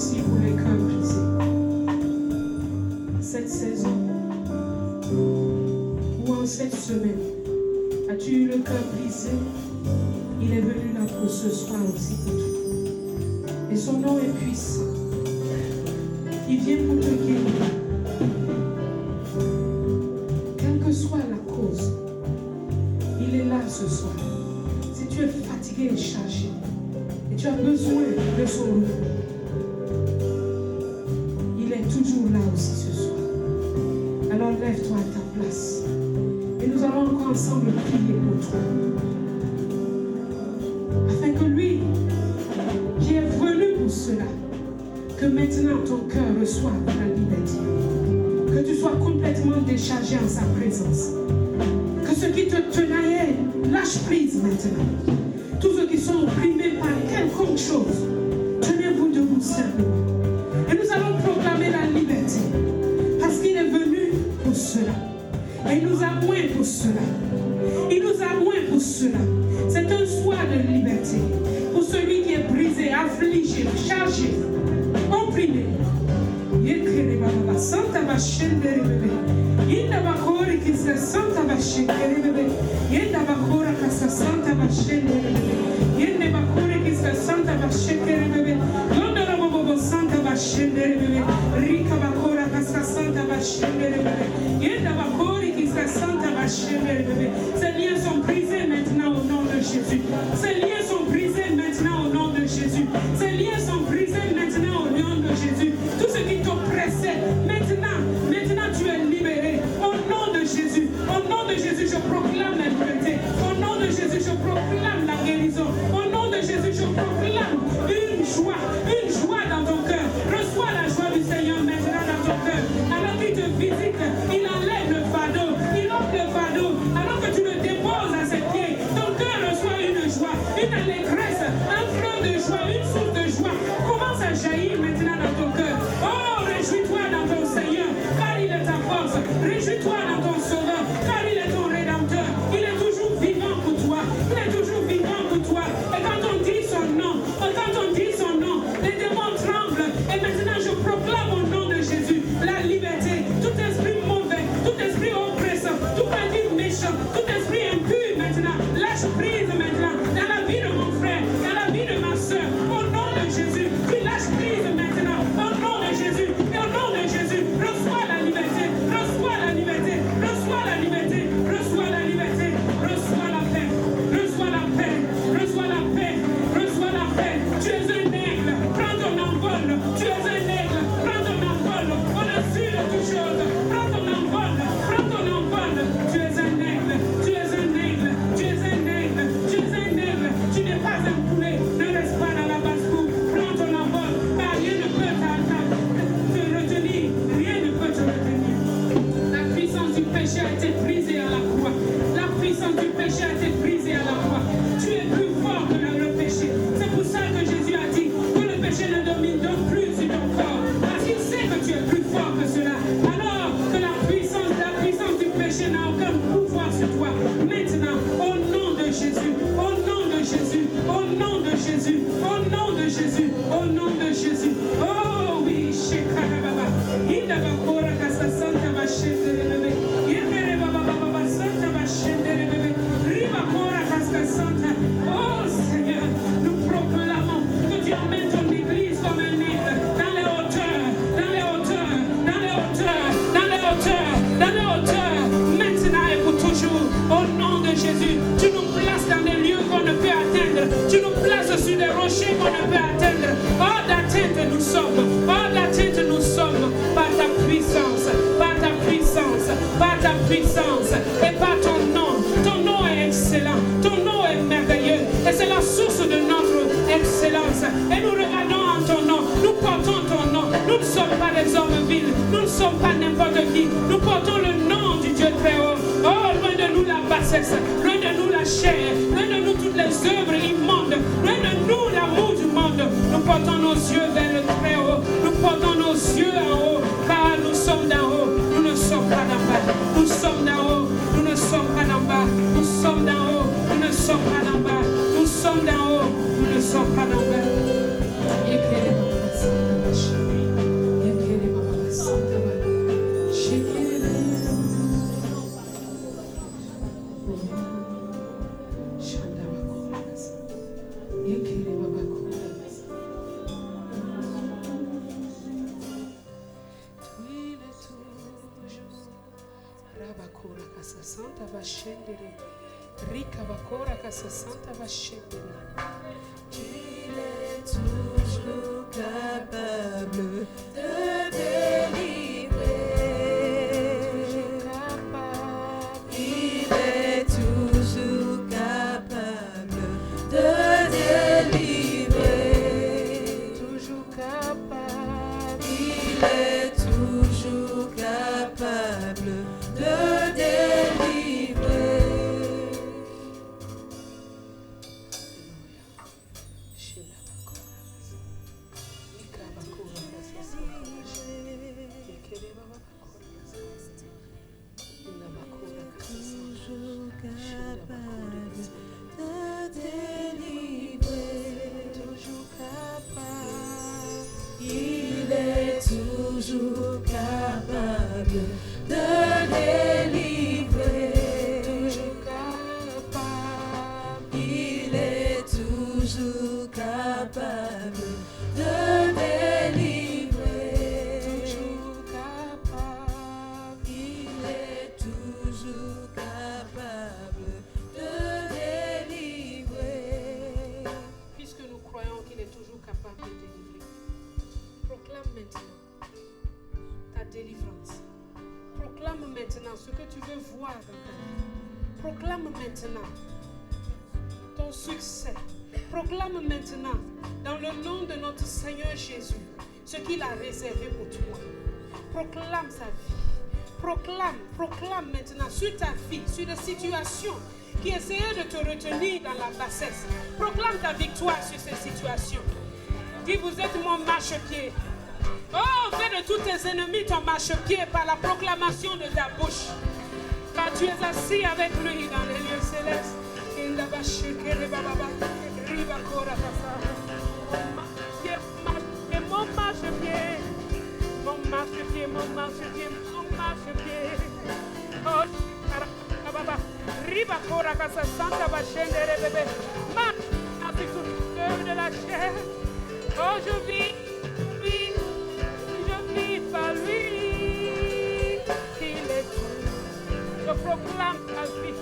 aussi pour les cœurs brisés. Cette saison, ou en cette semaine, as-tu eu le cœur brisé? Il est venu là pour ce soir aussi pour toi. Et son nom est puissant. Il vient pour te guérir. Quelle que soit la cause, il est là ce soir. Si tu es fatigué et chargé, et tu as besoin de son repos, il est toujours là aussi ce soir. Alors lève-toi à ta place. Et nous allons encore ensemble prier pour toi. Afin que lui, qui est venu pour cela, que maintenant ton cœur reçoive la liberté. Que tu sois complètement déchargé en sa présence. Que ce qui te tenaillait lâche prise maintenant. Tous ceux qui sont opprimés par quelconque chose, tenez-vous debout simplement. Et nous allons proclamer la liberté. Parce qu'il est venu pour cela. Et il nous a moins pour cela. Il nous a moins pour cela. C'est un soir de liberté. Pour celui qui est brisé, affligé, chargé, opprimé. Santa Bascendere bebê. Inda bakora que se Santa Bascendere bebê. Inda bakora que se Santa Bascendere bebê. Inda bakora que se Santa Bascendere bebê. Donde la bobo Santa Bascendere bebê. Rica bakora que se Santa Bascendere bebê. Inda bakora que se Santa Bascendere bebê. Ces liens sont brisés maintenant au nom de Jésus. Ces liens sont brisés maintenant au nom de Jésus. Ces liens sont brisés maintenant au nom de Jésus. Tout ce qui t'oppressait, maintenant tu es libéré. Au nom de Jésus, je proclame la liberté. Au nom de Jésus, je proclame la guérison. Au nom de Jésus, je proclame une joie dans ton cœur. Reçois la joie du Seigneur maintenant dans ton cœur. Alors qu'il te visite, il enlève le fardeau, il ôte le fardeau. Alors que tu le déposes à ses pieds, ton cœur reçoit une joie, une allégresse, un flot de joie, une source de joie. Commence à jaillir maintenant dans ton cœur. Oh, réjouis-toi dans ton Seigneur, car il est ta force. Réjouis-toi dans ton Sauveur, car il est ton Rédempteur. Il est toujours vivant pour toi. Il est toujours vivant pour toi. Et quand on dit son nom, les démons tremblent. Et maintenant, je proclame au nom de Jésus la liberté. Tout esprit mauvais, tout esprit oppresseur, tout esprit méchant, tout esprit impur maintenant, lâche prise maintenant dans la vie de mon frère, dans la vie de ma soeur. Au nom de Jésus, tu lâches prise maintenant. Au nom de Jésus, et au nom de Jésus, reçois la liberté, reçois la liberté, reçois la liberté, reçois la liberté, reçois la paix, reçois la paix, reçois la paix, reçois la paix. Tu es un aigle, prends ton envol, tu es un aigle, prends ton envol, au-dessus de toute chose, prends ton envol, prends ton envol. Tu es un aigle, tu es un aigle, tu es un aigle, tu es un aigle, tu n'es pas un poulet, ne reste pas dans la basse-cour, prends ton envol, car rien ne peut te retenir, rien ne peut te retenir. La puissance du péché a été brisée à la croix, la puissance du péché a été brisée à la croix. Tu es plus fort que le péché. C'est pour ça que Jésus a dit que le péché ne domine donc plus sur ton corps, parce qu'il sait que tu es plus fort que cela. Alors que la puissance du péché n'a aucun pouvoir sur toi. Maintenant, au nom de Jésus, au nom de Jésus, au nom de Jésus, au nom de Jésus, au nom de Jésus. Oh oui, Shekarababa. Indabakora kasa Santa Bashendere bébé. Yekere baba baba Santa Bashendere bébé. Ribakora kasa Santa. Oh Seigneur, nous proclamons que tu emmènes ton église comme un aigle dans les hauteurs, dans les hauteurs, dans les hauteurs, dans les hauteurs, dans les hauteurs, maintenant et pour toujours. Au nom de Jésus, tu nous places dans des lieux qu'on ne peut atteindre. Tu nous places sur des rochers qu'on ne peut atteindre. Hors d'atteinte nous sommes. Hors d'atteinte nous sommes. Par ta puissance, par ta puissance, par ta puissance et par ton nom. Ton nom est excellent. Ton nom est merveilleux. Et c'est la source de notre excellence. Et nous regardons en ton nom. Nous portons ton nom. Nous ne sommes pas des hommes vils. Nous ne sommes pas n'importe qui. Nous portons le nom du Dieu très haut. Oh, loin de nous la bassesse. Loin de nous la chair. Loin de nous toutes les œuvres immondes. Loin de nous l'amour du monde. Nous portons nos yeux vers le très haut. Nous portons nos yeux en haut. Car nous sommes d'en haut. Nous ne sommes pas d'en bas. Nous sommes d'en haut. Nous ne sommes pas d'en bas. Nous sommes d'en haut. Nous ne sommes pas d'en bas. Nous sommes d'en haut. Nous ne sommes pas d'en bas. kasa santa bashendere. Rika bakora kasa santa bashendere. Il est toujours capable de délivrer. Il est toujours capable de délivrer. Toujours capable. Il est toujours capable de délivrer. Toujours capable de délivrer. Toujours capable. Il est toujours capable de délivrer. Toujours capable. Il est toujours capable de délivrer. Puisque nous croyons qu'il est toujours capable de délivrer, proclame maintenant ta délivrance. Proclame maintenant ce que tu veux voir dans ta vie. Proclame maintenant ton succès. Proclame maintenant, dans le nom de notre Seigneur Jésus, ce qu'il a réservé pour toi. Proclame sa vie. Proclame maintenant sur ta vie, sur des situations qui essayaient de te retenir dans la bassesse. Proclame ta victoire sur ces situations. Dis, vous êtes mon marchepied. Oh, fais de tous tes ennemis ton marchepied par la proclamation de ta bouche. Car tu es assis avec lui dans les lieux célestes. Mon marchepied. Mon marchepied. Oh, Riba Kora Casa Santa Bachendere bébé. Ma de la chair. Oh, je vis par lui. Il est tout. Je proclame ta vie.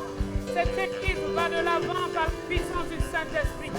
Cette église va de l'avant par la puissance du Saint-Esprit.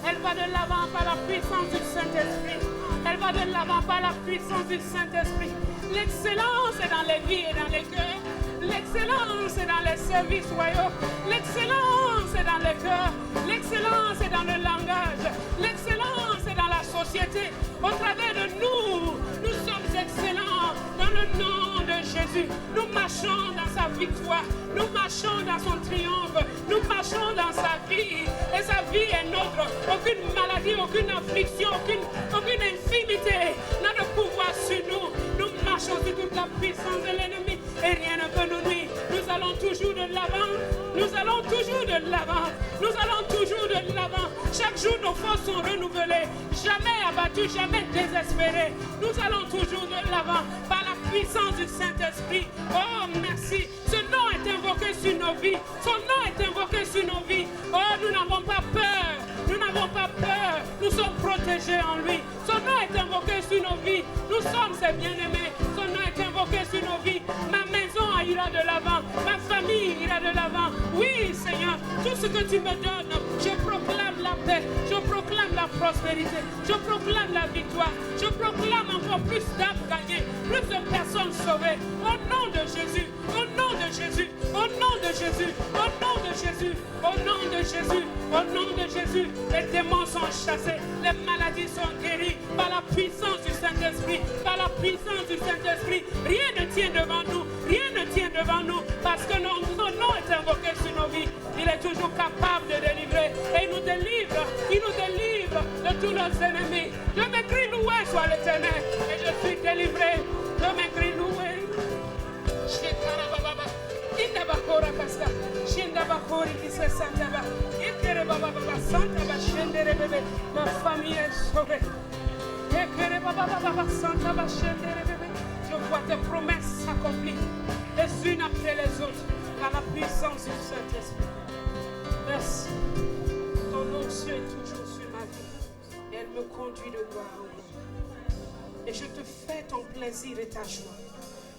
Elle va de l'avant par la puissance du Saint-Esprit. Elle va de l'avant par la puissance du Saint-Esprit. L'excellence est dans les vies et dans les cœurs. L'excellence est dans les services royaux. L'excellence est dans les cœurs. L'excellence est dans le langage. L'excellence est dans la société. Au travers de nous, nous sommes excellents dans le nom de Jésus. Nous marchons dans sa victoire. Nous marchons dans son triomphe. Nous marchons dans sa vie. Et sa vie est nôtre. Aucune maladie, aucune affliction, aucune infimité n'a de pouvoir sur nous. Nous marchons sur toute la puissance de l'ennemi. Et rien ne peut nous nuire. Nous allons toujours de l'avant. Nous allons toujours de l'avant. Nous allons toujours de l'avant. Chaque jour, nos forces sont renouvelées. Jamais abattus, jamais désespérés. Nous allons toujours de l'avant par la puissance du Saint-Esprit. Oh, merci. Ce nom est invoqué sur nos vies. Son nom est invoqué sur nos vies. Oh, nous n'avons pas peur. Nous n'avons pas peur. Nous sommes protégés en lui. Son nom est invoqué sur nos vies. Nous sommes ses bien-aimés. Son nom est invoqué sur nos vies. Ma maison ira de l'avant. Ma famille ira de l'avant. Oui, Seigneur, tout ce que tu me donnes, je proclame la paix. Je proclame la prospérité. Je proclame la victoire. Je proclame encore plus d'âmes gagnées. Plus de personnes sauvées. Au nom de Jésus. Au nom de Jésus. Au nom de Jésus. Au nom de Jésus. Au nom de Jésus. Au nom de Jésus. Les démons sont chassés. Les maladies sont guéries par la puissance du Saint-Esprit. Par la puissance du Saint-Esprit. Rien ne tient devant nous. Rien ne tient devant nous. Parce que son nom est invoqué sur nos vies. Il est toujours capable de délivrer. Et il nous délivre. Il nous délivre de tous nos ennemis. Je m'écris loué soit l'Éternel. Et je suis délivré. Je m'écris loué. Ma famille est sauvée. Je vois tes promesses s'accomplir les unes après les autres par la puissance du Saint-Esprit. Merci. Ton onction est toujours sur ma vie et elle me conduit de gloire en gloire. Et je te fais ton plaisir et ta joie.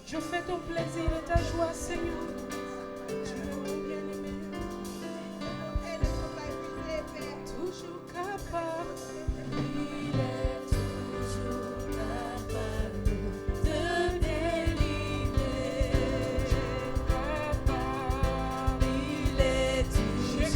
Je fais ton plaisir et ta joie, Seigneur. Toujours capable. Il est toujours capable de délivrer. Il est toujours capable de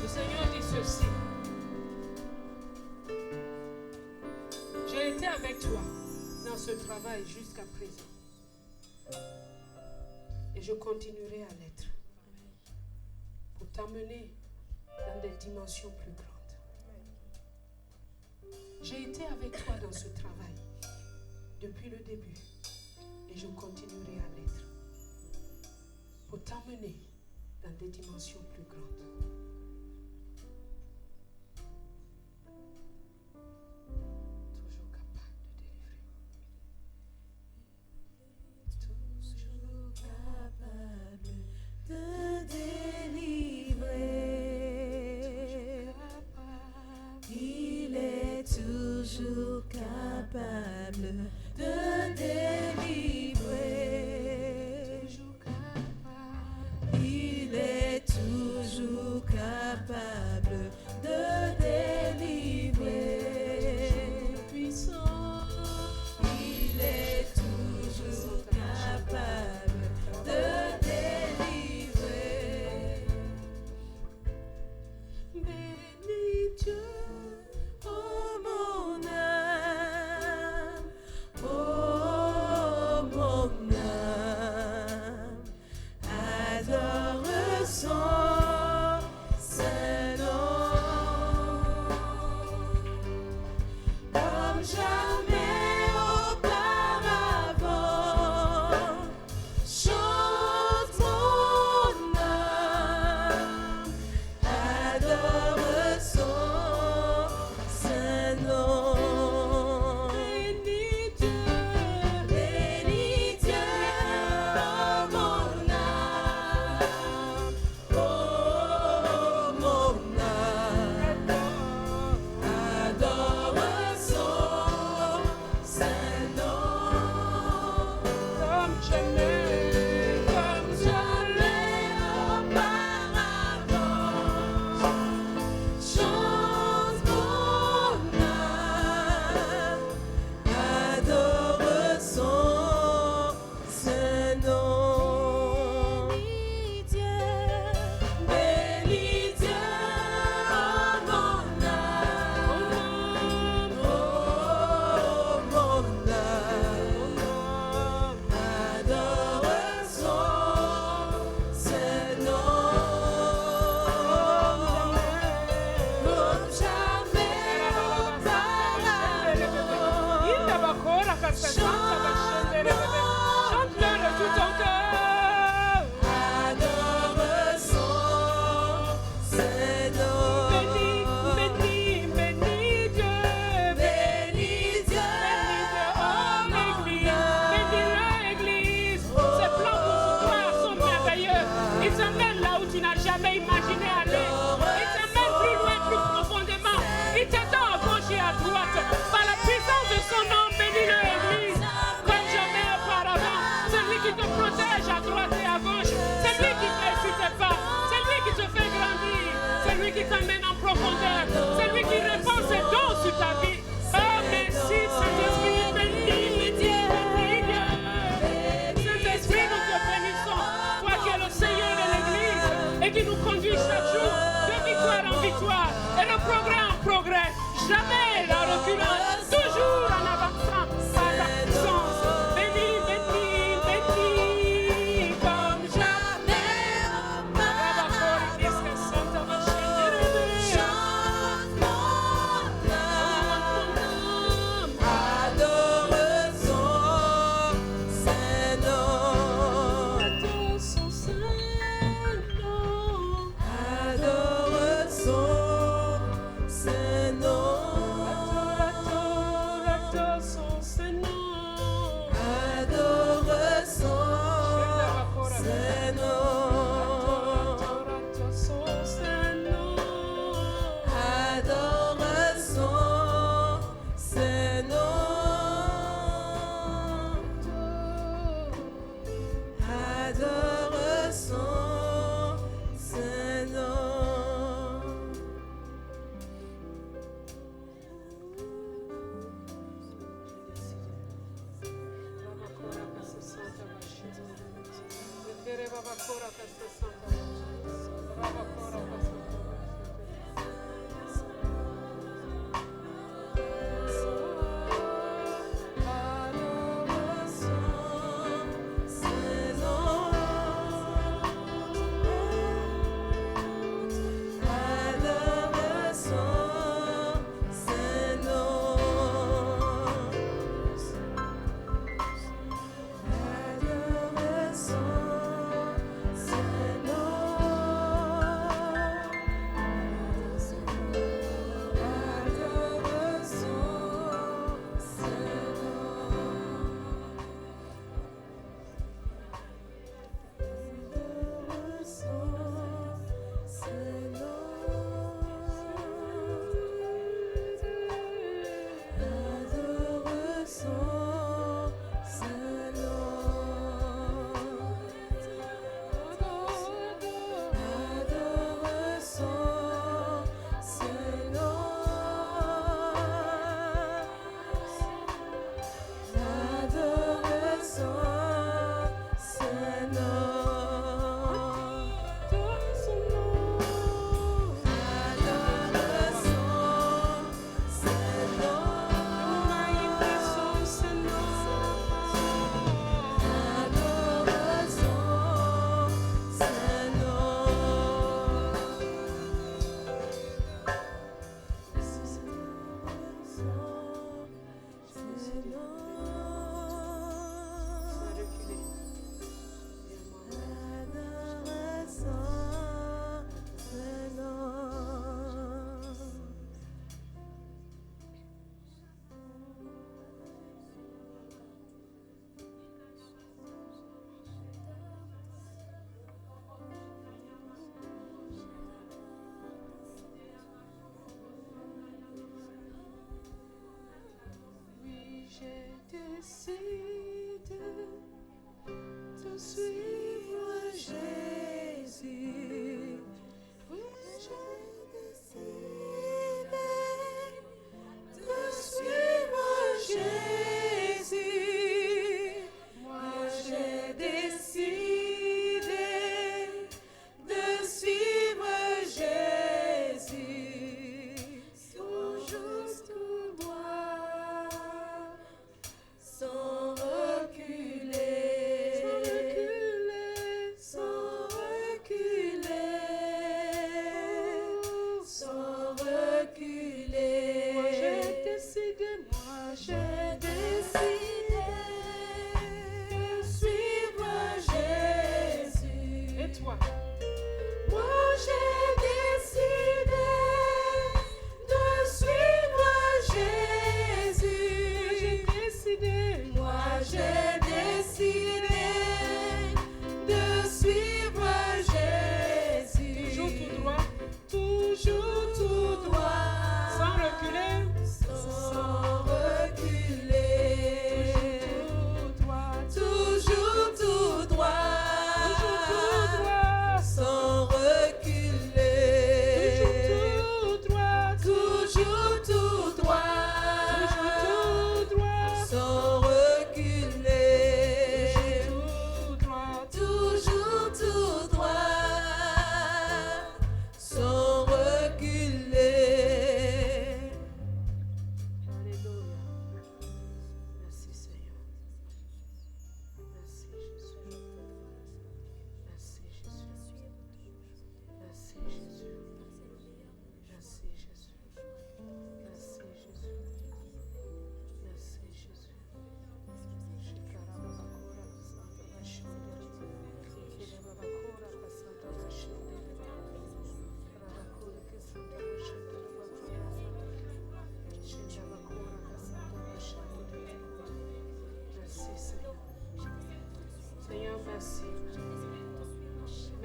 Le Seigneur dit ceci. J'ai été avec toi dans ce travail jusqu'à présent. Et je continuerai à l'être pour t'amener dans des dimensions plus grandes. J'ai été avec toi dans ce travail depuis le début et je continuerai à l'être pour t'amener dans des dimensions plus grandes. Toujours capable de délivrer. Il est toujours capable de délivrer. Il est toujours capable de délivrer. Puissant. Il est toujours capable de délivrer. Bénis Dieu, oh mon âme, oh mon âme, adore son saint nom, comme jamais auparavant. Chante mon âme, adore son saint nom. Bénis Dieu, oh mon âme, oh mon âme, adore son saint nom. comme jamais auparavant. Chante mon âme, adore son saint nom. Bénis Dieu, oh mon âme, oh mon âme, adore son saint nom. Comme jamais auparavant. Chante-le de tout ton cœur. Adore son saint nom. Bénis Dieu. Bénis Dieu, Oh, l'Église. Bénis l'Église. Ses plans pour toi sont merveilleux. Il t'emmène là où tu n'as jamais imaginé aller. Il t'emmène plus loin, plus profondément. Il t'attend à gauche et à droite. Par la puissance de son nom, bénis l'Église. Comme jamais auparavant. C'est lui qui te protège à droite et à gauche. C'est lui qui fait sur tes pas. C'est lui qui te fait grandir. C'est lui qui t'emmène en profondeur. C'est lui qui répand ses dons sur ta vie. Oh, merci, Saint-Esprit, bénis Dieu. Saint-Esprit, nous te bénissons. Toi qui es le Seigneur de l'Église et qui nous conduit chaque jour de victoire en victoire et de progrès en progrès. Jamais la reculance, toujours en avançant par la puissance. Bénis, comme jamais auparavant. Chante mon âme, adore son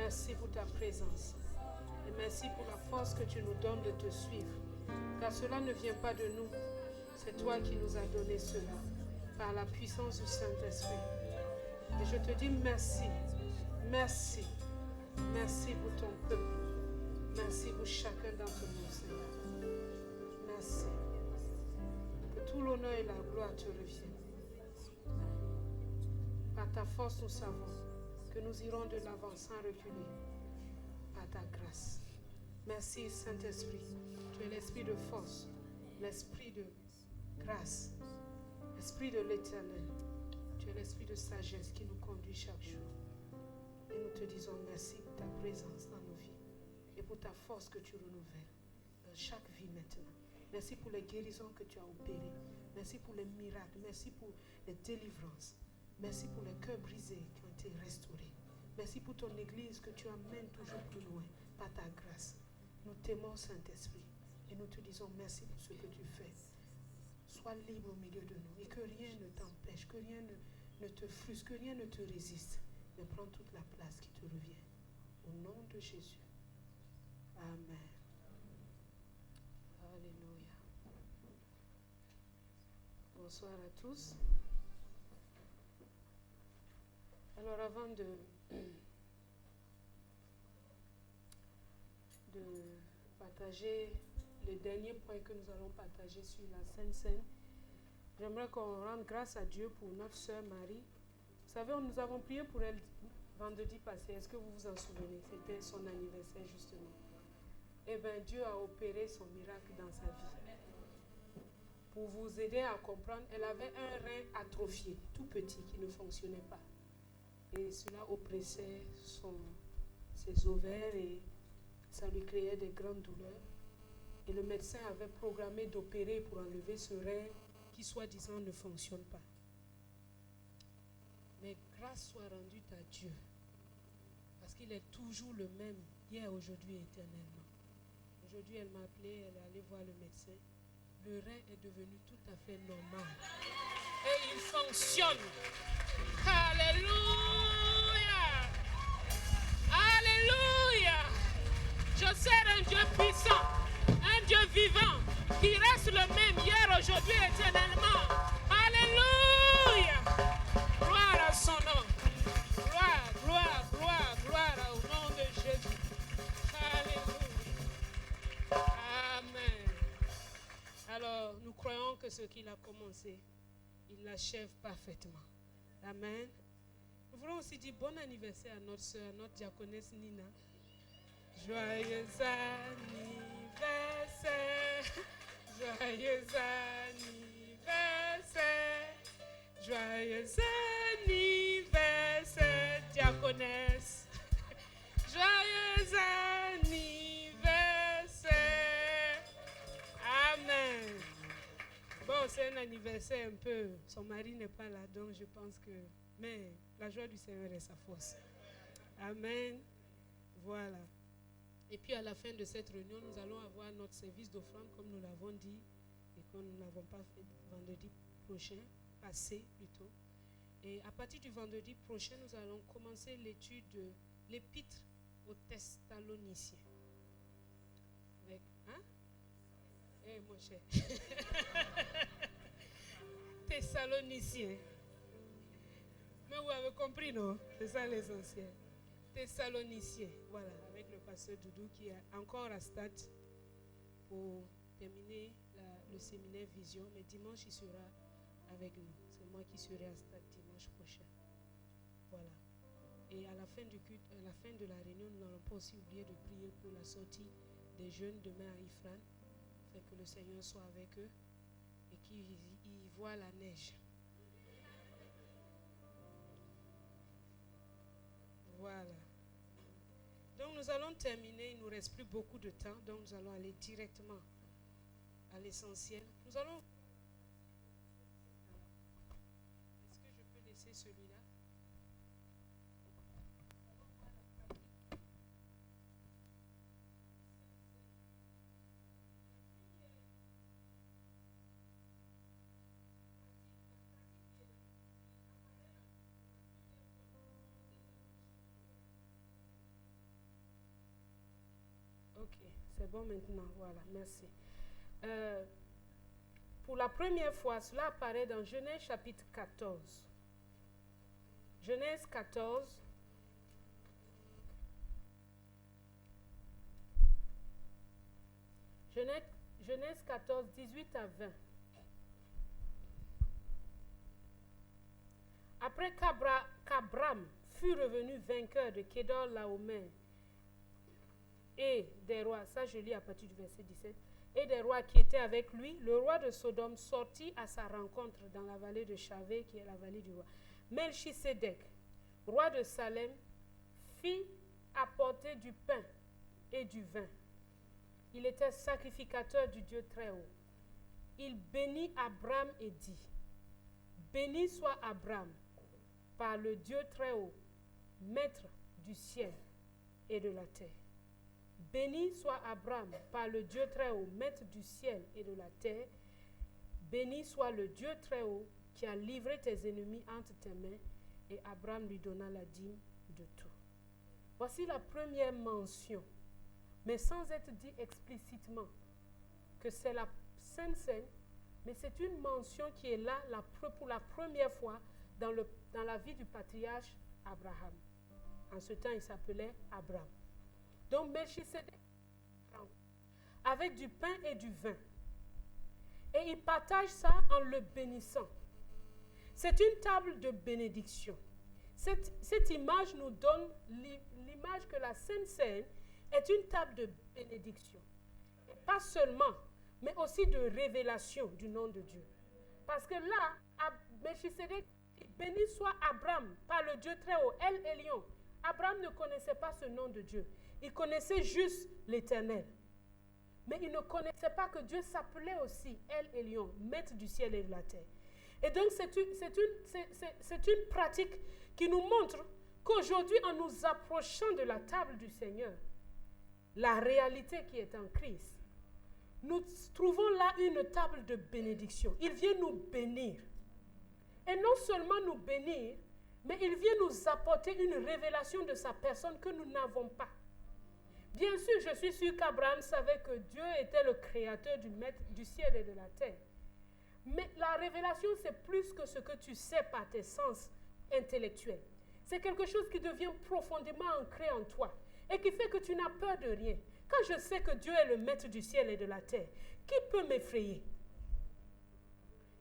Merci pour ta présence. Et merci pour la force que tu nous donnes de te suivre. Car cela ne vient pas de nous. C'est toi qui nous as donné cela. Par la puissance du Saint-Esprit. Et je te dis merci. Merci. Merci pour ton peuple. Merci pour chacun d'entre nous, Seigneur. Merci. Que tout l'honneur et la gloire te reviennent. Par ta force, nous savons que nous irons de l'avant sans reculer par ta grâce. Merci Saint-Esprit. Tu es l'esprit de force, l'esprit de grâce, l'esprit de l'éternel. Tu es l'esprit de sagesse qui nous conduit chaque jour. Et nous te disons merci pour ta présence dans nos vies et pour ta force que tu renouvelles dans chaque vie maintenant. Merci pour les guérisons que tu as opérées. Merci pour les miracles. Merci pour les délivrances. Merci pour les cœurs brisés qui ont été restaurés. Merci pour ton Église que tu amènes toujours plus loin par ta grâce. Nous t'aimons, Saint-Esprit, et nous te disons merci pour ce que tu fais. Sois libre au milieu de nous et que rien ne t'empêche, que rien ne te frustre, que rien ne te résiste. Mais prends toute la place qui te revient. Au nom de Jésus. Amen. Alléluia. Bonsoir à tous. Alors avant de partager le dernier point que nous allons partager sur la Sainte Seine, j'aimerais qu'on rende grâce à Dieu pour notre sœur Marie. Vous savez, nous avons prié pour elle vendredi passé. Est-ce que vous vous en souvenez? C'était son anniversaire justement. Eh bien, Dieu a opéré son miracle dans sa vie. Pour vous aider à comprendre, elle avait un rein atrophié, tout petit, qui ne fonctionnait pas. Et cela oppressait ses ovaires et ça lui créait des grandes douleurs. Et le médecin avait programmé d'opérer pour enlever ce rein qui, soi-disant, ne fonctionne pas. Mais grâce soit rendue à Dieu, parce qu'il est toujours le même, hier, aujourd'hui et éternellement. Aujourd'hui, elle m'a appelé, elle est allée voir le médecin. Le rein est devenu tout à fait normal. Et il fonctionne. Alléluia! Alléluia! Je sers un Dieu puissant, un Dieu vivant, qui reste le même hier, aujourd'hui, éternellement. Alléluia! Gloire à son nom. Gloire, gloire, gloire, gloire au nom de Jésus. Alléluia. Amen. Alors, nous croyons que ce qu'il a commencé, il l'achève parfaitement. Amen. Nous voulons aussi dire bon anniversaire à notre soeur, notre diaconesse Nina. Joyeux anniversaire, joyeux anniversaire, joyeux anniversaire, diaconesse. Joyeux anniversaire. Amen. Bon, c'est un anniversaire un peu. Son mari n'est pas là, donc je pense que... Mais la joie du Seigneur est sa force. Amen. Voilà. Et puis à la fin de cette réunion, nous allons avoir notre service d'offrande, comme nous l'avons dit, et comme nous ne l'avons pas fait vendredi prochain, passé plutôt. Et à partir du vendredi prochain, nous allons commencer l'étude de l'épître aux Thessaloniciens. Avec, hein? Eh, mon cher. Thessaloniciens. Mais vous avez compris, non? C'est ça l'essentiel. Thessaloniciens. Voilà, avec le pasteur Doudou qui est encore à Stade pour terminer le séminaire Vision. Mais dimanche, il sera avec nous. C'est moi qui serai à Stade dimanche prochain. Voilà. Et à la fin du culte, à la fin de la réunion, nous n'allons pas aussi oublier de prier pour la sortie des jeunes demain à Ifran. Fait que le Seigneur soit avec eux et qu'ils y voient la neige. Voilà. Donc nous allons terminer, il ne nous reste plus beaucoup de temps, donc nous allons aller directement à l'essentiel. Nous allons... Est-ce que je peux laisser celui-là? Ok, c'est bon maintenant, voilà, merci. Pour la première fois, cela apparaît dans Genèse chapitre 14. Genèse 14. Genèse 14, 18 à 20. Après qu'Abraham fut fut revenu vainqueur de Kedor Laomer et des rois, ça je lis à partir du verset 17, et des rois qui étaient avec lui, le roi de Sodome sortit à sa rencontre dans la vallée de Chavé, qui est la vallée du roi. Melchisédek, roi de Salem, fit apporter du pain et du vin. Il était sacrificateur du Dieu très haut. Il bénit Abraham et dit, béni soit Abraham par le Dieu très haut, maître du ciel et de la terre. Béni soit Abraham par le Dieu très haut, maître du ciel et de la terre. Béni soit le Dieu très haut qui a livré tes ennemis entre tes mains. Et Abraham lui donna la dîme de tout. Voici la première mention, mais sans être dit explicitement que c'est la Sainte Seine, mais c'est une mention qui est là pour la première fois dans la vie du patriarche Abraham. En ce temps, il s'appelait Abraham. Donc, Melchisédek, avec du pain et du vin. Et il partage ça en le bénissant. C'est une table de bénédiction. Cette image nous donne l'image que la Sainte Seine est une table de bénédiction. Et pas seulement, mais aussi de révélation du nom de Dieu. Parce que là, Melchisédek, béni soit Abraham par le Dieu très haut, El Elyon. Abraham ne connaissait pas ce nom de Dieu. Il connaissait juste l'Éternel. Mais il ne connaissait pas que Dieu s'appelait aussi El Elyon, maître du ciel et de la terre. Et donc c'est une pratique qui nous montre qu'aujourd'hui, en nous approchant de la table du Seigneur, la réalité qui est en Christ, nous trouvons là une table de bénédiction. Il vient nous bénir. Et non seulement nous bénir, mais il vient nous apporter une révélation de sa personne que nous n'avons pas. Bien sûr, je suis sûr qu'Abraham savait que Dieu était le créateur du ciel et de la terre. Mais la révélation, c'est plus que ce que tu sais par tes sens intellectuels. C'est quelque chose qui devient profondément ancré en toi et qui fait que tu n'as peur de rien. Quand je sais que Dieu est le maître du ciel et de la terre, qui peut m'effrayer?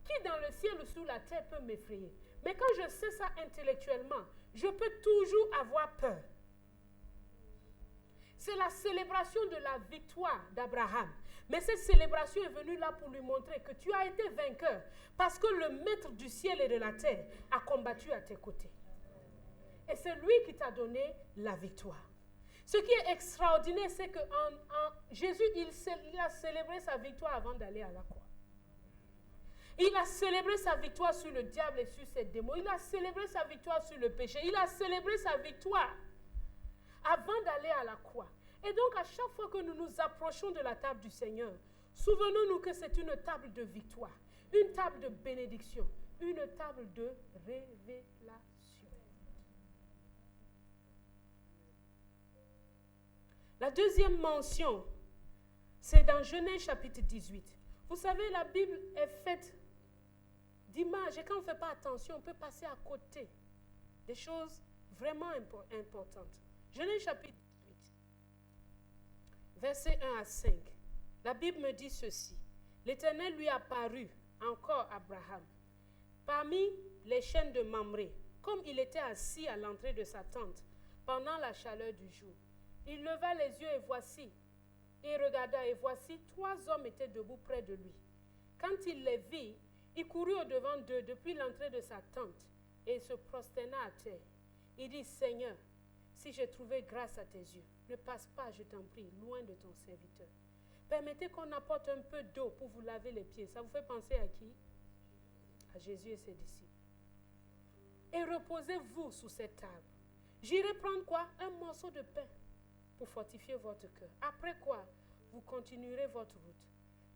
Qui dans le ciel ou sous la terre peut m'effrayer? Mais quand je sais ça intellectuellement, je peux toujours avoir peur. C'est la célébration de la victoire d'Abraham. Mais cette célébration est venue là pour lui montrer que tu as été vainqueur parce que le maître du ciel et de la terre a combattu à tes côtés. Et c'est lui qui t'a donné la victoire. Ce qui est extraordinaire, c'est que Jésus, il a célébré sa victoire avant d'aller à la croix. Il a célébré sa victoire sur le diable et sur ses démons. Il a célébré sa victoire sur le péché. Il a célébré sa victoire avant d'aller à la croix. Et donc, à chaque fois que nous nous approchons de la table du Seigneur, souvenons-nous que c'est une table de victoire, une table de bénédiction, une table de révélation. La deuxième mention, c'est dans Genèse chapitre 18. Vous savez, la Bible est faite d'images et quand on ne fait pas attention, on peut passer à côté des choses vraiment importantes. Genèse chapitre 18, versets 1 à 5. La Bible me dit ceci. L'Éternel lui apparut encore à Abraham parmi les chênes de Mamré, comme il était assis à l'entrée de sa tente pendant la chaleur du jour. Il leva les yeux et regarda, et voici, 3 hommes étaient debout près de lui. Quand il les vit, il courut au-devant d'eux depuis l'entrée de sa tente et se prosterna à terre. Il dit, Seigneur, si j'ai trouvé grâce à tes yeux, ne passe pas, je t'en prie, loin de ton serviteur. Permettez qu'on apporte un peu d'eau pour vous laver les pieds. Ça vous fait penser à qui? À Jésus et ses disciples. Et reposez-vous sous cette table. J'irai prendre quoi? Un morceau de pain pour fortifier votre cœur. Après quoi, vous continuerez votre route.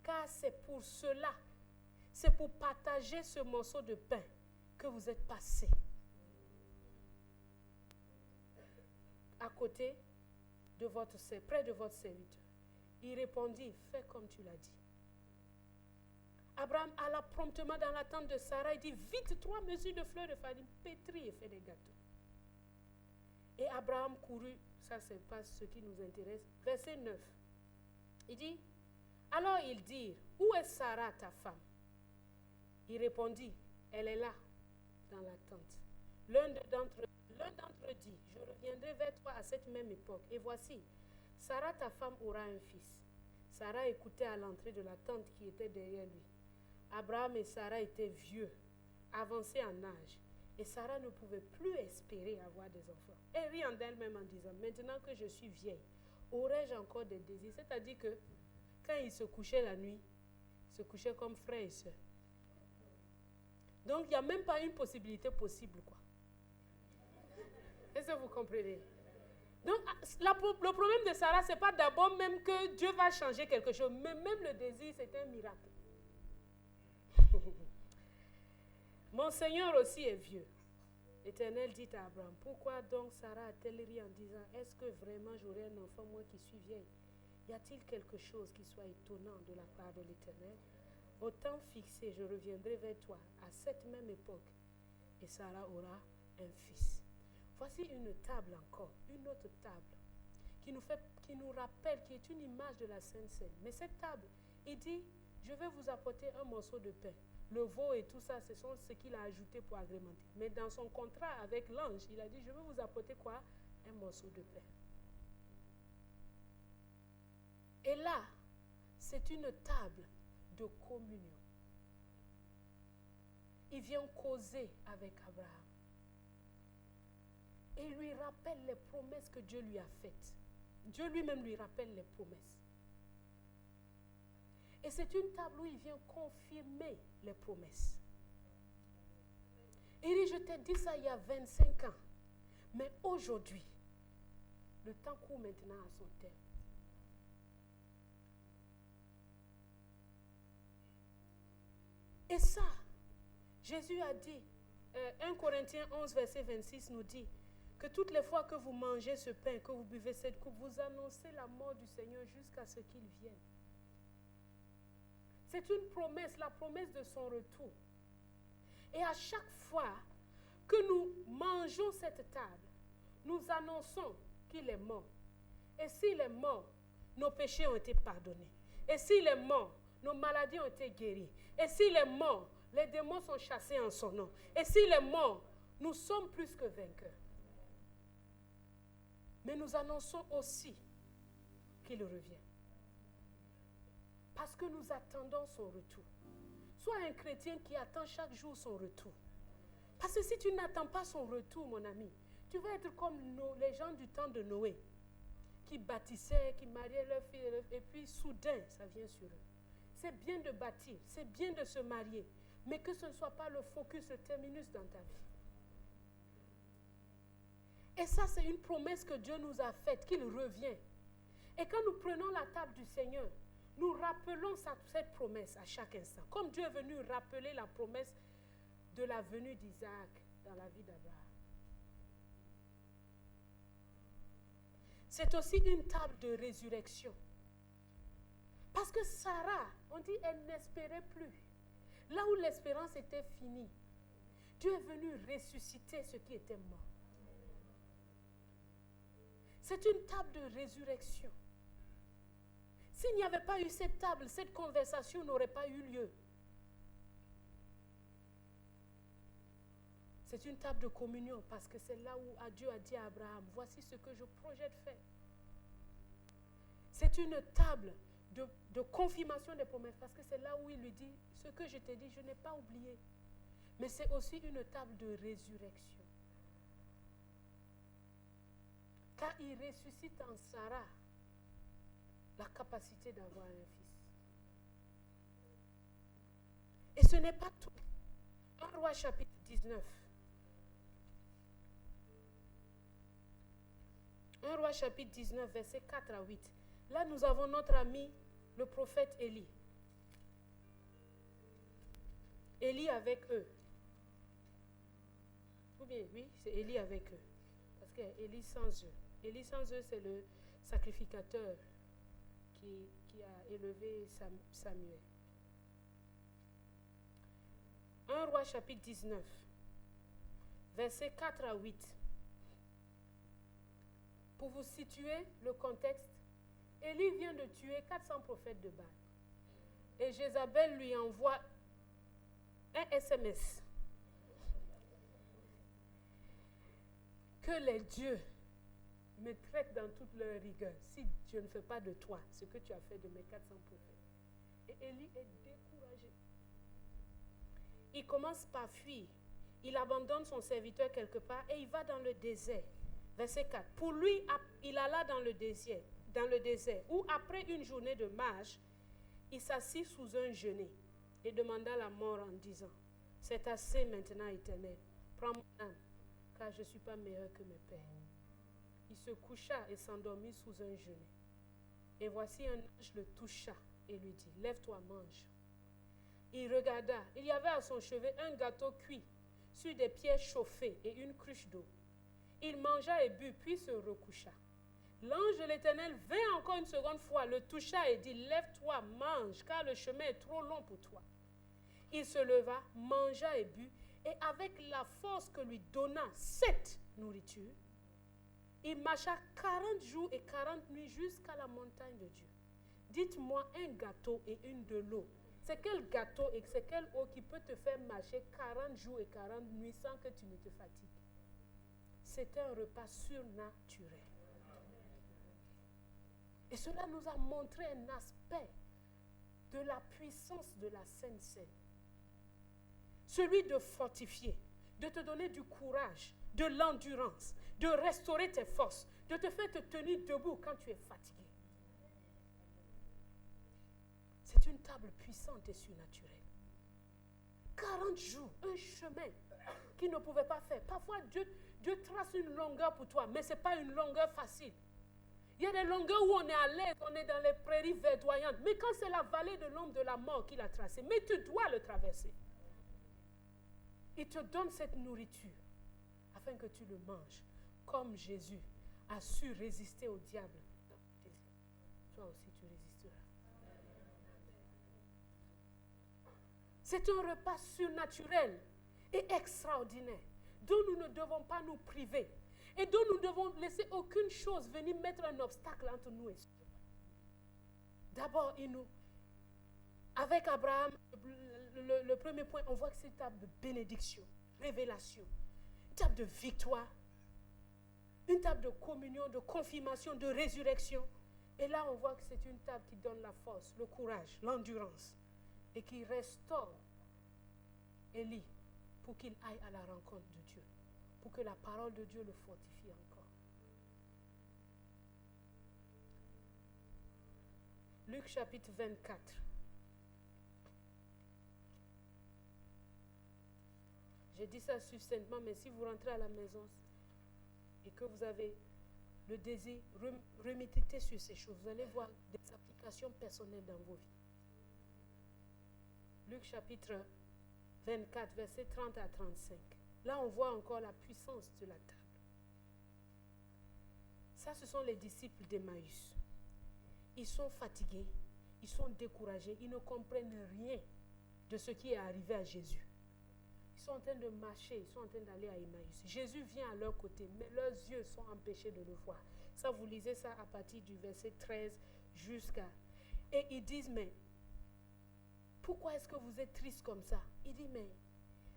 Car c'est pour cela, c'est pour partager ce morceau de pain que vous êtes passés à côté de près de votre serviteur. Il répondit, fais comme tu l'as dit. Abraham alla promptement dans la tente de Sarah et dit, vite 3 mesures de fleurs de farine, pétris et fais des gâteaux. Et Abraham courut, ça c'est pas ce qui nous intéresse, verset 9. Il dit, alors ils dirent, où est Sarah ta femme? Il répondit, elle est là, dans la tente. L'un L'un d'entre eux dit, je reviendrai vers toi à cette même époque. Et voici, Sarah, ta femme, aura un fils. Sarah écoutait à l'entrée de la tente qui était derrière lui. Abraham et Sarah étaient vieux, avancés en âge. Et Sarah ne pouvait plus espérer avoir des enfants. Elle rit en d'elle-même en disant, maintenant que je suis vieille, aurais-je encore des désirs? C'est-à-dire que quand ils se couchaient la nuit, ils se couchaient comme frères et sœurs. Donc, il n'y a même pas une possibilité possible, quoi. Est-ce que vous comprenez? Donc, le problème de Sarah, ce n'est pas d'abord même que Dieu va changer quelque chose, mais même le désir, c'est un miracle. Mon Seigneur aussi est vieux. L'Éternel dit à Abraham, pourquoi donc Sarah a-t-elle ri en disant, est-ce que vraiment j'aurai un enfant, moi qui suis vieille? Y a-t-il quelque chose qui soit étonnant de la part de l'Éternel? Au temps fixé, je reviendrai vers toi à cette même époque, et Sarah aura un fils. Voici une table encore, une autre table, qui nous rappelle, qui est une image de la Sainte Seine. Mais cette table, il dit, je vais vous apporter un morceau de pain. Le veau et tout ça, ce sont ce qu'il a ajouté pour agrémenter. Mais dans son contrat avec l'ange, il a dit, je vais vous apporter quoi? Un morceau de pain. Et là, c'est une table de communion. Il vient causer avec Abraham. Et il lui rappelle les promesses que Dieu lui a faites. Dieu lui-même lui rappelle les promesses. Et c'est une table où il vient confirmer les promesses. Il dit, je t'ai dit ça il y a 25 ans. Mais aujourd'hui, le temps court maintenant à son terme. Et ça, Jésus a dit, 1 Corinthiens 11, verset 26 nous dit, que toutes les fois que vous mangez ce pain, que vous buvez cette coupe, vous annoncez la mort du Seigneur jusqu'à ce qu'il vienne. C'est une promesse, la promesse de son retour. Et à chaque fois que nous mangeons cette table, nous annonçons qu'il est mort. Et s'il est mort, nos péchés ont été pardonnés. Et s'il est mort, nos maladies ont été guéries. Et s'il est mort, les démons sont chassés en son nom. Et s'il est mort, nous sommes plus que vainqueurs. Mais nous annonçons aussi qu'il revient. Parce que nous attendons son retour. Sois un chrétien qui attend chaque jour son retour. Parce que si tu n'attends pas son retour, mon ami, tu vas être comme les gens du temps de Noé, qui bâtissaient, qui mariaient leurs filles, et puis soudain, ça vient sur eux. C'est bien de bâtir, c'est bien de se marier, mais que ce ne soit pas le focus, le terminus dans ta vie. Et ça, c'est une promesse que Dieu nous a faite, qu'il revient. Et quand nous prenons la table du Seigneur, nous rappelons cette promesse à chaque instant. Comme Dieu est venu rappeler la promesse de la venue d'Isaac dans la vie d'Abraham. C'est aussi une table de résurrection. Parce que Sarah, on dit, elle n'espérait plus. Là où l'espérance était finie, Dieu est venu ressusciter ce qui était mort. C'est une table de résurrection. S'il n'y avait pas eu cette table, cette conversation n'aurait pas eu lieu. C'est une table de communion parce que c'est là où Dieu a dit à Abraham, voici ce que je projette faire. C'est une table de confirmation des promesses parce que c'est là où il lui dit, ce que je t'ai dit, je n'ai pas oublié. Mais c'est aussi une table de résurrection. Car il ressuscite en Sarah la capacité d'avoir un fils. Et ce n'est pas tout. 1 Roi chapitre 19. 1 Roi chapitre 19, versets 4 à 8. Là, nous avons notre ami, le prophète Élie. Élie avec eux. Ou bien, oui, c'est Élie avec eux. Parce que Élie sans eux. Élie sans eux, c'est le sacrificateur qui a élevé Samuel. 1 Roi chapitre 19, versets 4 à 8. Pour vous situer le contexte, Élie vient de tuer 400 prophètes de Baal. Et Jézabel lui envoie un SMS que les dieux me traitent dans toute leur rigueur si je ne fais pas de toi ce que tu as fait de mes 400 prophètes. Et Élie est découragé. Il commence par fuir. Il abandonne son serviteur quelque part et il va dans le désert. Verset 4. Pour lui, il alla dans le désert, où après une journée de marche, il s'assit sous un genêt et demanda la mort en disant, c'est assez maintenant, Éternel, prends mon âme, car je ne suis pas meilleur que mes pères. Il se coucha et s'endormit sous un genêt. Et voici un ange le toucha et lui dit, lève-toi, mange. Il regarda, il y avait à son chevet un gâteau cuit sur des pierres chauffées et une cruche d'eau. Il mangea et but, puis se recoucha. L'ange de l'Éternel vint encore une seconde fois, le toucha et dit, lève-toi, mange, car le chemin est trop long pour toi. Il se leva, mangea et but, et avec la force que lui donna cette nourriture, il marcha 40 jours et 40 nuits jusqu'à la montagne de Dieu. Dites-moi un gâteau et une de l'eau. C'est quel gâteau et c'est quelle eau qui peut te faire marcher 40 jours et 40 nuits sans que tu ne te fatigues? C'est un repas surnaturel. Et cela nous a montré un aspect de la puissance de la Sainte Seine. Celui de fortifier, de te donner du courage, de l'endurance, de restaurer tes forces, de te faire te tenir debout quand tu es fatigué. C'est une table puissante et surnaturelle. 40 jours, un chemin qu'il ne pouvait pas faire. Parfois, Dieu trace une longueur pour toi, mais ce n'est pas une longueur facile. Il y a des longueurs où on est à l'aise, on est dans les prairies verdoyantes. Mais quand c'est la vallée de l'ombre de la mort qu'il a tracée, mais tu dois le traverser. Il te donne cette nourriture afin que tu le manges. Comme Jésus a su résister au diable. Toi aussi tu résisteras. C'est un repas surnaturel et extraordinaire dont nous ne devons pas nous priver et dont nous devons laisser aucune chose venir mettre un obstacle entre nous et Dieu. D'abord, avec Abraham, le premier point, on voit que c'est une table de bénédiction, révélation, une table de victoire, une table de communion, de confirmation, de résurrection. Et là, on voit que c'est une table qui donne la force, le courage, l'endurance et qui restaure Élie pour qu'il aille à la rencontre de Dieu, pour que la parole de Dieu le fortifie encore. Luc chapitre 24. J'ai dit ça succinctement, mais si vous rentrez à la maison et que vous avez le désir, reméditez sur ces choses. Vous allez voir des applications personnelles dans vos vies. Luc chapitre 24, versets 30 à 35. Là, on voit encore la puissance de la table. Ça, ce sont les disciples d'Emmaüs. Ils sont fatigués, ils sont découragés, ils ne comprennent rien de ce qui est arrivé à Jésus. Ils sont en train de marcher, ils sont en train d'aller à Emmaüs. Jésus vient à leur côté, mais leurs yeux sont empêchés de le voir. Ça, vous lisez ça à partir du verset 13 jusqu'à... Et ils disent, mais pourquoi est-ce que vous êtes triste comme ça? Il dit, mais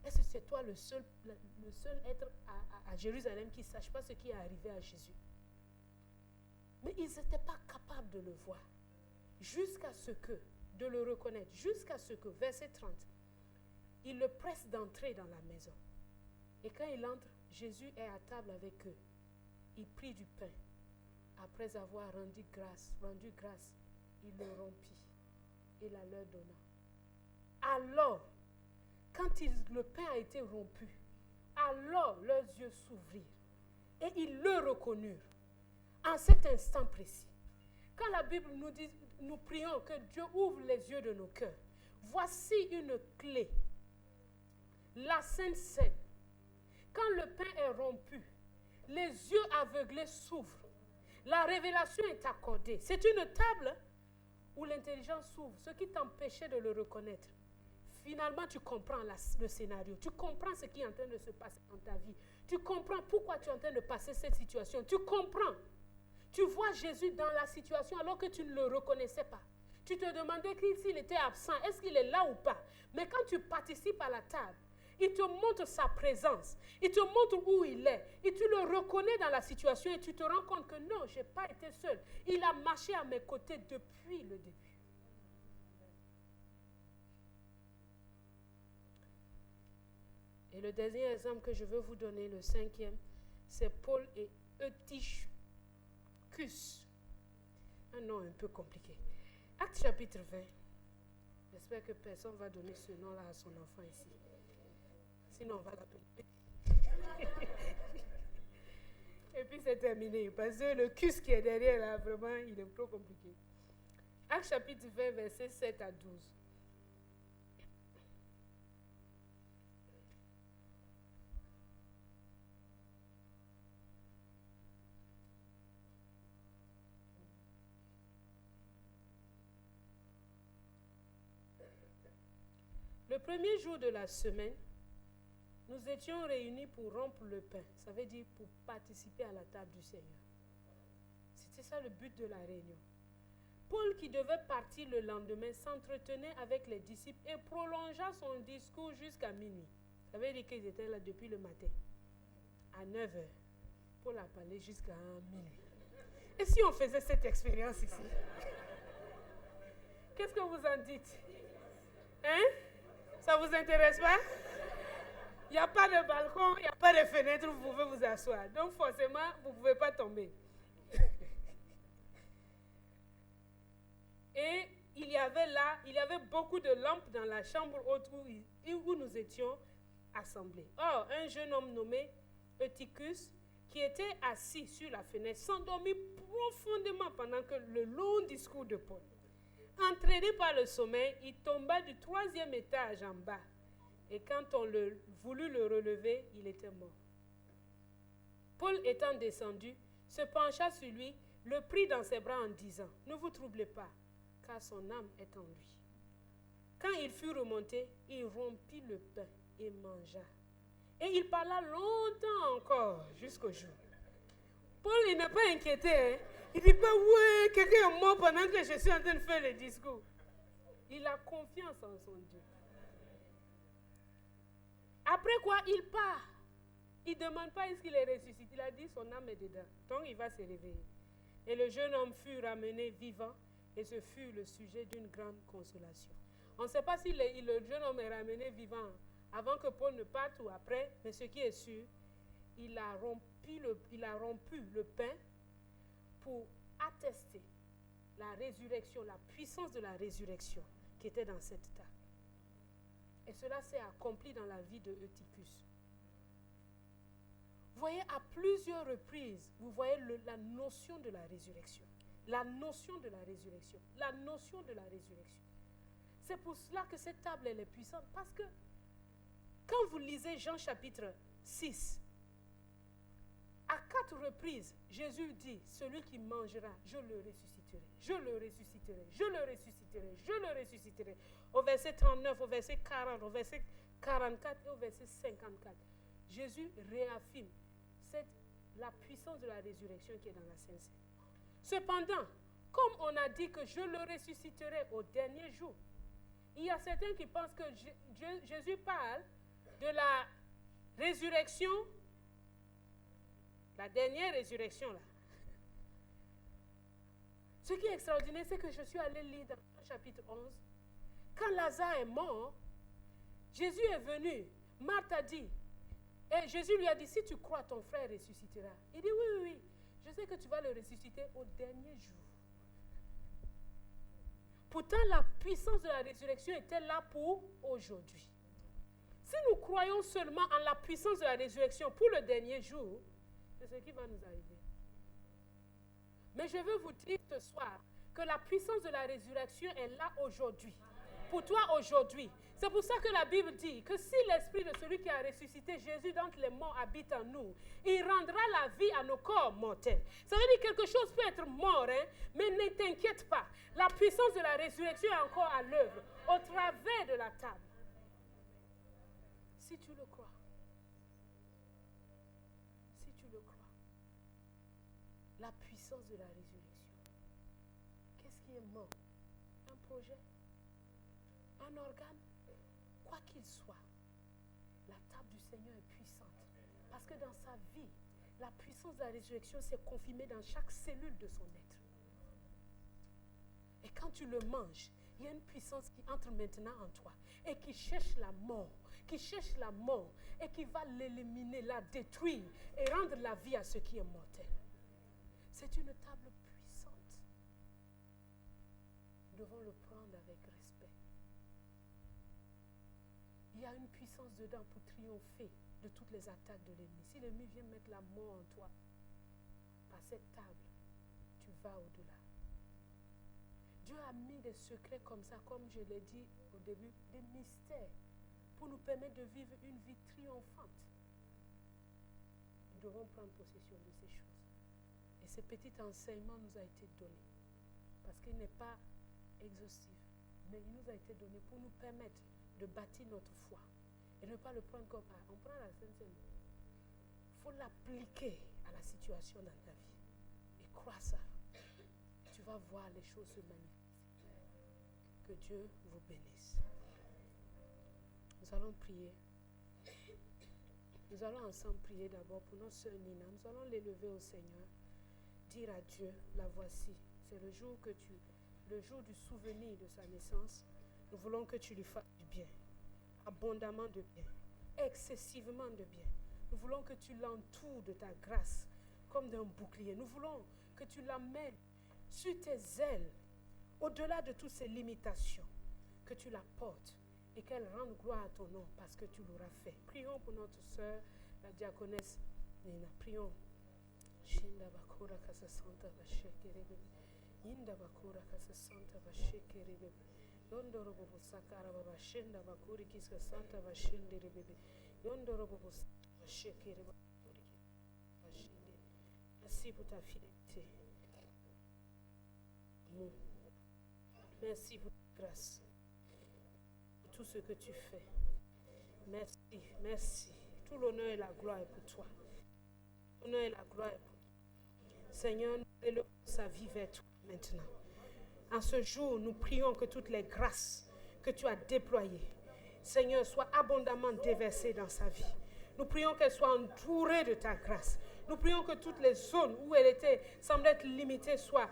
est-ce que c'est toi le seul être à Jérusalem qui ne sache pas ce qui est arrivé à Jésus? Mais ils n'étaient pas capables de le voir. De le reconnaître, jusqu'à ce que, verset 30, il le presse d'entrer dans la maison. Et quand il entre, Jésus est à table avec eux. Il prit du pain. Après avoir rendu grâce, il le rompit et la leur donna. Alors, quand le pain a été rompu, alors leurs yeux s'ouvrirent et ils le reconnurent en cet instant précis. Quand la Bible nous dit, nous prions que Dieu ouvre les yeux de nos cœurs, voici une clé. La Sainte Seine. Quand le pain est rompu, les yeux aveuglés s'ouvrent. La révélation est accordée. C'est une table où l'intelligence s'ouvre, ce qui t'empêchait de le reconnaître. Finalement, tu comprends le scénario. Tu comprends ce qui est en train de se passer dans ta vie. Tu comprends pourquoi tu es en train de passer cette situation. Tu comprends. Tu vois Jésus dans la situation alors que tu ne le reconnaissais pas. Tu te demandais s'il était absent, est-ce qu'il est là ou pas? Mais quand tu participes à la table, il te montre sa présence, il te montre où il est, et tu le reconnais dans la situation et tu te rends compte que non, je n'ai pas été seul. Il a marché à mes côtés depuis le début. Et le dernier exemple que je veux vous donner, le 5e, c'est Paul et Eutychus. Un nom un peu compliqué. Acte chapitre 20. J'espère que personne ne va donner ce nom-là à son enfant ici. Sinon, on va l'appeler. Et puis c'est terminé. Parce que le cus qui est derrière là, vraiment, il est trop compliqué. Acte chapitre 20, versets 7 à 12. Le premier jour de la semaine, nous étions réunis pour rompre le pain. Ça veut dire pour participer à la table du Seigneur. C'était ça le but de la réunion. Paul, qui devait partir le lendemain, s'entretenait avec les disciples et prolongea son discours jusqu'à minuit. Ça veut dire qu'ils étaient là depuis le matin. À 9h, Paul a parlé jusqu'à minuit. Et si on faisait cette expérience ici? Qu'est-ce que vous en dites? Hein? Ça ne vous intéresse pas? Il n'y a pas de balcon, il n'y a pas de fenêtre où vous pouvez vous asseoir. Donc forcément, vous ne pouvez pas tomber. Et il y avait beaucoup de lampes dans la chambre haute où nous étions assemblés. Or, un jeune homme nommé Eutychus, qui était assis sur la fenêtre, s'endormit profondément pendant que le long discours de Paul. Entraîné par le sommeil, il tomba du 3e étage en bas. Et quand on voulut le relever, il était mort. Paul étant descendu, se pencha sur lui, le prit dans ses bras en disant, « Ne vous troublez pas, car son âme est en lui. » Quand il fut remonté, il rompit le pain et mangea. Et il parla longtemps encore jusqu'au jour. Paul, il n'est pas inquiété. Hein? Il ne dit pas, ouais, quelqu'un est mort pendant que je suis en train de faire le discours. Il a confiance en son Dieu. Après quoi, il part. Il ne demande pas est-ce qu'il est ressuscité. Il a dit son âme est dedans. Donc il va se réveiller. Et le jeune homme fut ramené vivant et ce fut le sujet d'une grande consolation. On ne sait pas si le jeune homme est ramené vivant avant que Paul ne parte ou après, mais ce qui est sûr, il a rompu le pain pour attester la résurrection, la puissance de la résurrection qui était dans cette table. Et cela s'est accompli dans la vie de Eutychus. Vous voyez, à plusieurs reprises, vous voyez la notion de la résurrection. La notion de la résurrection. La notion de la résurrection. C'est pour cela que cette table, elle est puissante. Parce que quand vous lisez Jean chapitre 6, à 4 reprises, Jésus dit, celui qui mangera, je le ressusciterai, je le ressusciterai, je le ressusciterai, je le ressusciterai. Au verset 39, au verset 40, au verset 44 et au verset 54. Jésus réaffirme la puissance de la résurrection qui est dans la Sainte Seine. Cependant, comme on a dit que je le ressusciterai au dernier jour, il y a certains qui pensent que Jésus parle de la résurrection, la dernière résurrection là. Ce qui est extraordinaire, c'est que je suis allée lire dans le chapitre 11. Quand Lazare est mort, Jésus est venu. Marthe a dit, et Jésus lui a dit, si tu crois, ton frère ressuscitera. Il dit, oui, je sais que tu vas le ressusciter au dernier jour. Pourtant, la puissance de la résurrection était là pour aujourd'hui. Si nous croyons seulement en la puissance de la résurrection pour le dernier jour, c'est ce qui va nous arriver. Mais je veux vous dire ce soir que la puissance de la résurrection est là aujourd'hui. Pour toi aujourd'hui. C'est pour ça que la Bible dit que si l'esprit de celui qui a ressuscité Jésus d'entre les morts habite en nous, il rendra la vie à nos corps mortels. Ça veut dire que quelque chose peut être mort, hein, mais ne t'inquiète pas. La puissance de la résurrection est encore à l'œuvre au travers de la table. Si tu le crois. Si tu le crois. La puissance de la résurrection. Qu'est-ce qui est mort? Un projet? Un organe? Quoi qu'il soit, la table du Seigneur est puissante. Parce que dans sa vie, la puissance de la résurrection s'est confirmée dans chaque cellule de son être. Et quand tu le manges, il y a une puissance qui entre maintenant en toi et qui cherche la mort, et qui va l'éliminer, la détruire et rendre la vie à ce qui est mortel. C'est une table puissante. Nous devons le prendre avec respect. Il y a une puissance dedans pour triompher de toutes les attaques de l'ennemi. Si l'ennemi vient mettre la mort en toi, par cette table, tu vas au-delà. Dieu a mis des secrets comme ça, comme je l'ai dit au début, des mystères pour nous permettre de vivre une vie triomphante. Nous devons prendre possession de ces choses. Et ce petit enseignement nous a été donné parce qu'il n'est pas exhaustif, mais il nous a été donné pour nous permettre de bâtir notre foi et ne pas le prendre comme on prend la Sainte Seine. Il faut l'appliquer à la situation dans ta vie et crois ça. Tu vas voir les choses se manifester. Que Dieu vous bénisse. Nous allons prier. Nous allons ensemble prier d'abord pour notre sœur Nina. Nous allons l'élever au Seigneur. Dire à Dieu, la voici. C'est le jour du souvenir de sa naissance. Nous voulons que tu lui fasses du bien. Abondamment de bien. Excessivement de bien. Nous voulons que tu l'entoures de ta grâce comme d'un bouclier. Nous voulons que tu l'amènes sur tes ailes, au-delà de toutes ces limitations, que tu la portes et qu'elle rende gloire à ton nom parce que tu l'auras fait. Prions pour notre sœur, la diaconesse Nina. Prions. Shinda bakura kasa santa bashekerebe. Yinda bakura kasa santa bashekerebe. Yondoro bobo sakara baba shenda bakuri kisa santa bashenderebe. Yondoro bobo bashekerebe. Merci pour ta fidélité. Merci pour ta grâce, pour tout ce que tu fais. Merci, merci. Tout l'honneur et la gloire est pour toi. L'honneur et la gloire est pour toi. Seigneur, nous élevons sa vie vers toi maintenant. En ce jour, nous prions que toutes les grâces que tu as déployées, Seigneur, soient abondamment déversées dans sa vie. Nous prions qu'elle soit entourée de ta grâce. Nous prions que toutes les zones où elle semblait être limitée soient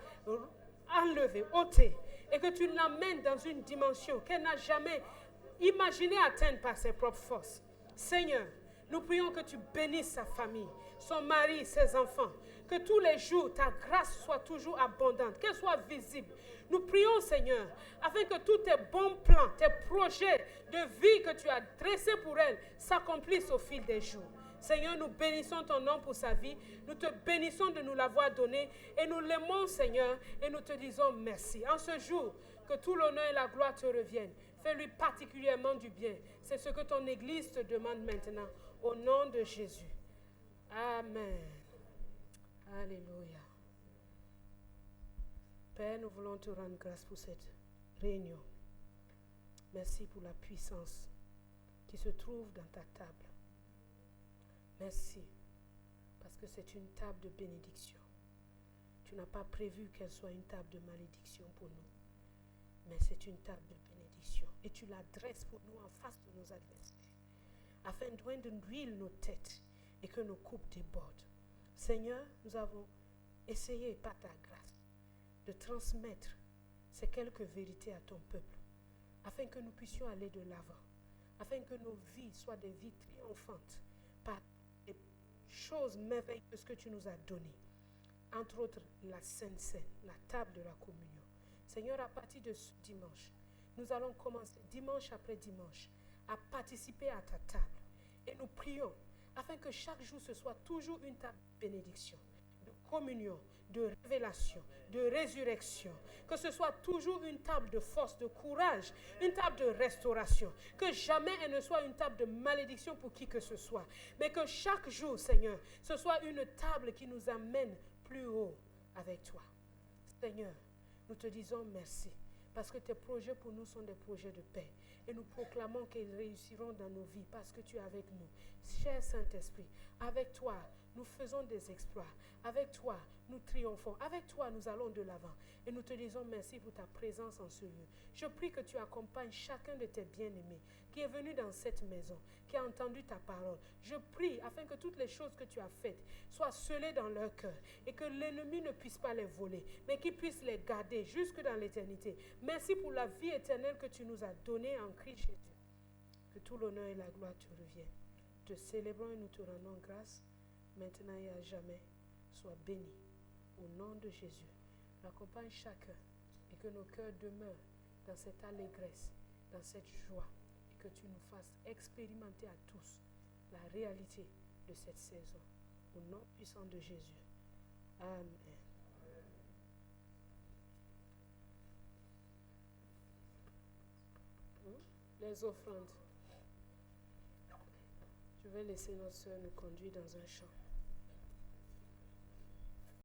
enlevée, ôtée, et que tu l'emmènes dans une dimension qu'elle n'a jamais imaginé atteindre par ses propres forces. Seigneur, nous prions que tu bénisses sa famille, son mari, ses enfants, que tous les jours ta grâce soit toujours abondante, qu'elle soit visible. Nous prions, Seigneur, afin que tous tes bons plans, tes projets de vie que tu as dressés pour elle s'accomplissent au fil des jours. Seigneur, nous bénissons ton nom pour sa vie. Nous te bénissons de nous l'avoir donné et nous l'aimons, Seigneur, et nous te disons merci. En ce jour, que tout l'honneur et la gloire te reviennent. Fais-lui particulièrement du bien. C'est ce que ton Église te demande maintenant. Au nom de Jésus. Amen. Alléluia. Père, nous voulons te rendre grâce pour cette réunion. Merci pour la puissance qui se trouve dans ta table. Merci, parce que c'est une table de bénédiction. Tu n'as pas prévu qu'elle soit une table de malédiction pour nous, mais c'est une table de bénédiction. Et tu la dresses pour nous en face de nos adversaires, afin de d'huile nos têtes et que nos coupes débordent. Seigneur, nous avons essayé par ta grâce de transmettre ces quelques vérités à ton peuple, afin que nous puissions aller de l'avant, afin que nos vies soient des vies triomphantes par les choses merveilleuses que tu nous as données. Entre autres, la Sainte Seine, la table de la communion. Seigneur, à partir de ce dimanche, nous allons commencer dimanche après dimanche à participer à ta table. Et nous prions afin que chaque jour ce soit toujours une table de bénédiction, de communion, de révélation, de résurrection. Que ce soit toujours une table de force, de courage, une table de restauration. Que jamais elle ne soit une table de malédiction pour qui que ce soit. Mais que chaque jour, Seigneur, ce soit une table qui nous amène plus haut avec toi. Seigneur, nous te disons merci. Parce que tes projets pour nous sont des projets de paix. Et nous proclamons qu'ils réussiront dans nos vies parce que tu es avec nous. Cher Saint-Esprit, avec toi, nous faisons des exploits. Avec toi, nous triomphons. Avec toi, nous allons de l'avant. Et nous te disons merci pour ta présence en ce lieu. Je prie que tu accompagnes chacun de tes bien-aimés qui est venu dans cette maison, qui a entendu ta parole. Je prie afin que toutes les choses que tu as faites soient scellées dans leur cœur et que l'ennemi ne puisse pas les voler, mais qu'il puisse les garder jusque dans l'éternité. Merci pour la vie éternelle que tu nous as donnée en Christ Jésus. Que tout l'honneur et la gloire te reviennent. Te célébrons et nous te rendons grâce, maintenant et à jamais. Sois béni. Au nom de Jésus, accompagne chacun et que nos cœurs demeurent dans cette allégresse, dans cette joie, et que tu nous fasses expérimenter à tous la réalité de cette saison. Au nom puissant de Jésus. Amen. Les offrandes. Je vais laisser notre soeur nous conduire dans un chant.